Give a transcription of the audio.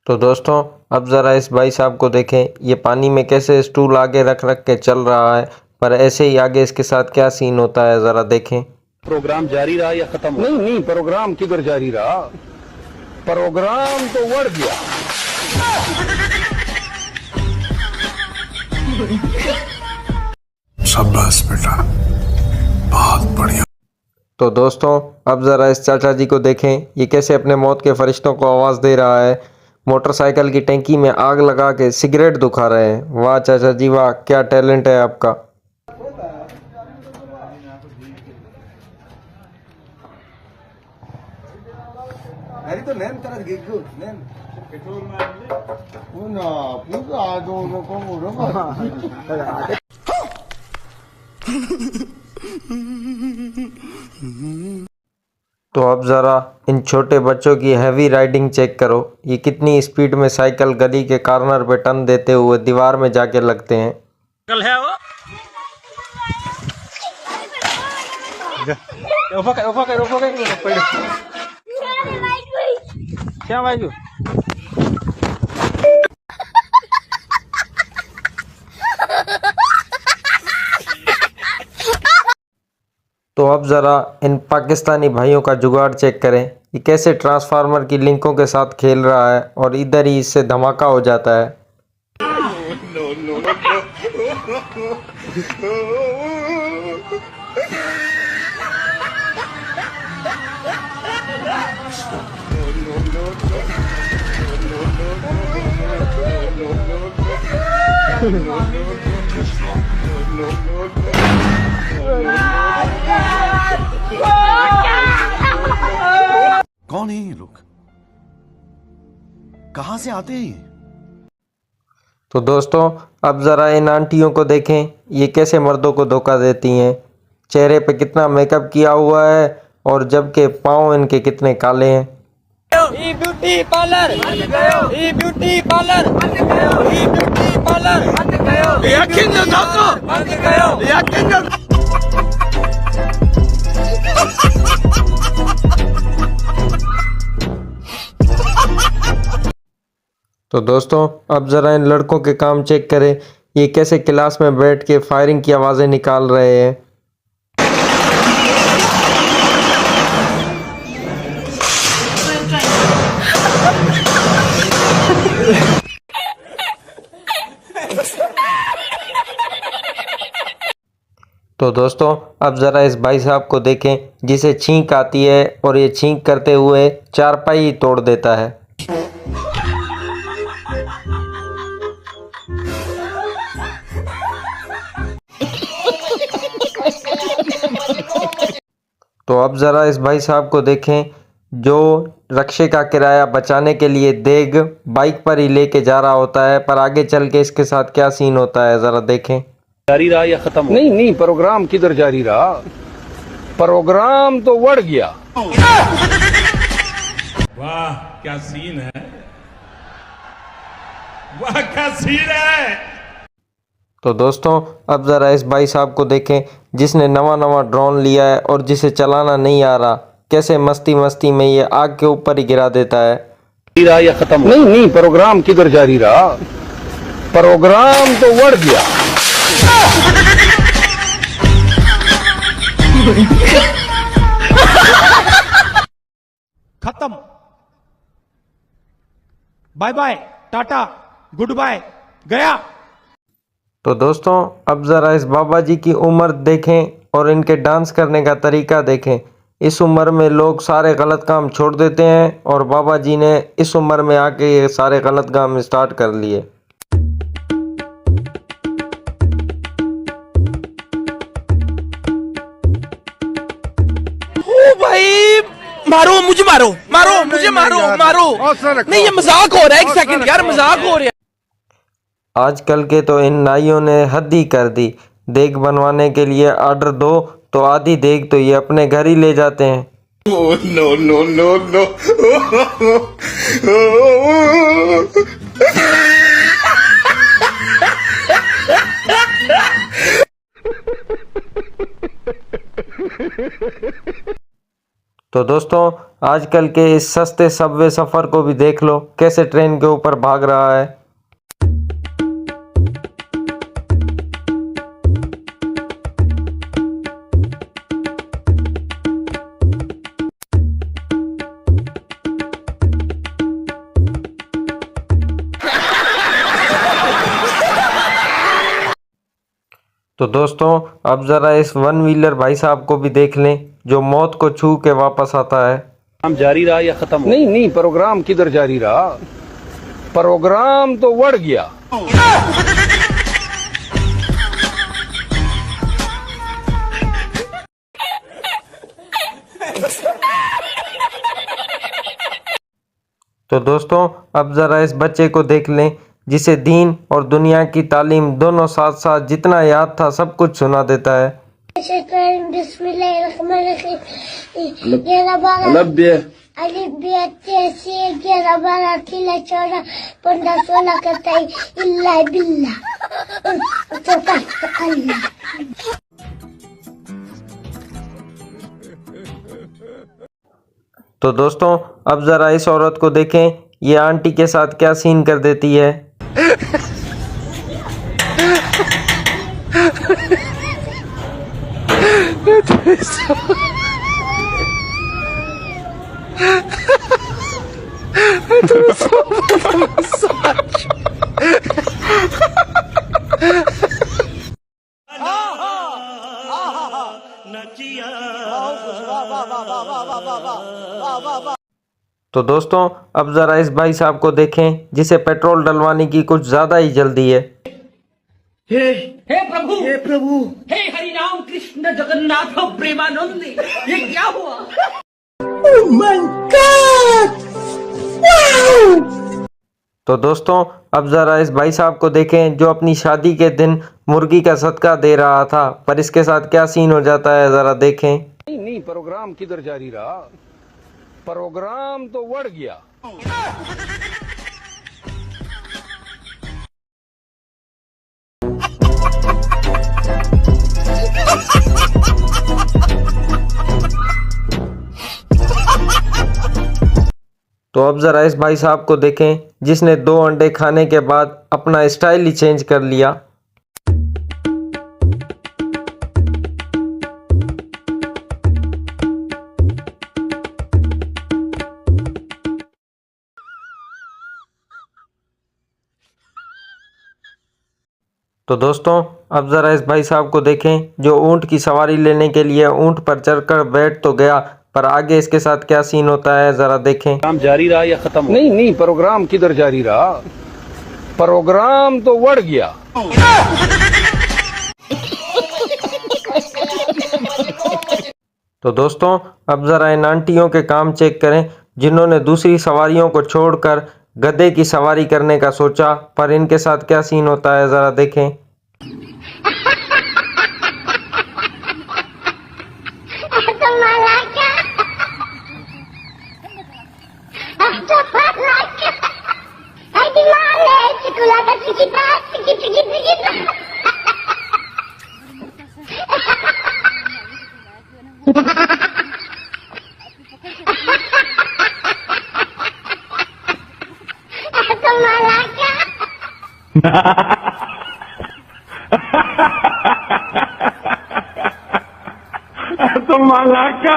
तो दोस्तों अब ज़रा इस भाई साहब को देखें, ये पानी में कैसे स्टूल आगे रख रख के चल रहा है, पर ऐसे ही आगे इसके साथ क्या सीन होता है ज़रा देखें। प्रोग्राम जारी रहा या खत्म? नहीं, प्रोग्राम किधर जारी रहा, प्रोग्राम तो बढ़ गया। शाबाश बेटा, बहुत बढ़िया। तो दोस्तों अब ज़रा इस चाचा जी को देखें, ये कैसे अपने मौत के फरिश्तों को आवाज़ दे रहा है। मोटरसाइकिल की टैंकी में आग लगा के सिगरेट दुखा रहे हैं। वाह चाचा जी वाह, क्या टैलेंट है आपका। तो अब ज़रा इन छोटे बच्चों की हैवी राइडिंग चेक करो, ये कितनी स्पीड में साइकिल गली के कॉर्नर पे टर्न देते हुए दीवार में जाके लगते हैं। कल है वो क्या भाई तो अब ज़रा इन पाकिस्तानी भाइयों का जुगाड़ चेक करें, ये कैसे ट्रांसफार्मर की लिंकों के साथ खेल रहा है और इधर ही इससे धमाका हो जाता है। कौन है ये लोग, कहां से आते हैं? तो दोस्तों अब ज़रा इन आंटियों को देखें, ये कैसे मर्दों को धोखा देती हैं। चेहरे पे कितना मेकअप किया हुआ है और जबकि पाँव इनके कितने काले हैं। Beauty parlour, beauty parlour, beauty parlour तो दोस्तों अब ज़रा इन लड़कों के काम चेक करें, ये कैसे क्लास में बैठ के फायरिंग की आवाज़ें निकाल रहे हैं। तो दोस्तों अब ज़रा इस भाई साहब को देखें, जिसे छींक आती है और ये छींक करते हुए चारपाई तोड़ देता है। तो अब ज़रा इस भाई साहब को देखें, जो रक्शे का किराया बचाने के लिए देग बाइक पर ही लेके जा रहा होता है, पर आगे चल के इसके साथ क्या सीन होता है ज़रा देखें। जारी रहा या खत्म? नहीं, प्रोग्राम किधर जारी रहा, प्रोग्राम तो बढ़ गया। वाह क्या सीन है, वाह क्या सीन है। तो दोस्तों अब ज़रा इस भाई साहब को देखें, जिसने नवा ड्रोन लिया है और जिसे चलाना नहीं आ रहा, कैसे मस्ती मस्ती में ये आग के ऊपर ही गिरा देता है। जारी रहा या खत्म? नहीं, प्रोग्राम किधर जारी रहा, प्रोग्राम तो बढ़ गया। खत्म, बाय बाय, टाटा, गुड बाय, गया। तो दोस्तों अब ज़रा इस बाबा जी की उम्र देखें और इनके डांस करने का तरीका देखें। इस उम्र में लोग सारे गलत काम छोड़ देते हैं और बाबा जी ने इस उम्र में आके ये सारे गलत काम स्टार्ट कर लिए। ओ भाई मारो मुझे, मारो मारो मुझे, मारो मारो। नहीं ये मजाक हो रहा है, एक सेकंड यार, मजाक हो रहा है। आजकल के तो इन नाइयों ने हद ही कर दी, देग बनवाने के लिए ऑर्डर दो तो आधी देग तो ये अपने घर ही ले जाते हैं। नो। तो दोस्तों आजकल के इस सस्ते सबवे सफ़र को भी देख लो कैसे ट्रेन के ऊपर भाग रहा है। तो दोस्तों अब ज़रा इस वन व्हीलर भाई साहब को भी देख लें जो मौत को छू के वापस आता है। प्रोग्राम जारी रहा या खत्म? नहीं, प्रोग्राम किधर जारी रहा, प्रोग्राम तो बढ़ गया। तो दोस्तों अब ज़रा इस बच्चे को देख लें जिसे दीन और दुनिया की तालीम दोनों साथ साथ जितना याद था सब कुछ सुना देता है। तो दोस्तों अब ज़रा इस औरत को देखें, ये आंटी के साथ क्या सीन कर देती है। तो दोस्तों अब ज़रा इस भाई साहब को देखें जिसे पेट्रोल डलवाने की कुछ ज़्यादा ही जल्दी है। हे प्रभु, हे हरि राम कृष्ण जगन्नाथ प्रेमानंद, ये क्या हुआ? Oh my God! Wow! तो दोस्तों अब ज़रा इस भाई साहब को देखें जो अपनी शादी के दिन मुर्गी का सदका दे रहा था, पर इसके साथ क्या सीन हो जाता है ज़रा देखें। नहीं, प्रोग्राम किधर जारी रहा, प्रोग्राम तो बढ़ गया। तो अब ज़रा इस भाई साहब को देखें जिसने 2 अंडे खाने के बाद अपना स्टाइल ही चेंज कर लिया। तो दोस्तों अब ज़रा इस भाई साहब को देखें जो ऊँट की सवारी लेने के लिए ऊँट पर चढ़कर बैठ तो गया, पर आगे इसके साथ क्या सीन होता है ज़रा देखें। प्रोग्राम जारी रहा या खत्म? नहीं, प्रोग्राम किधर जारी रहा, प्रोग्राम तो बढ़ गया। तो दोस्तों अब ज़रा इन आंटियों के काम चेक करें जिन्होंने दूसरी सवारियों को छोड़कर गधे की सवारी करने का सोचा, पर इनके साथ क्या सीन होता है ज़रा देखें। तो माला का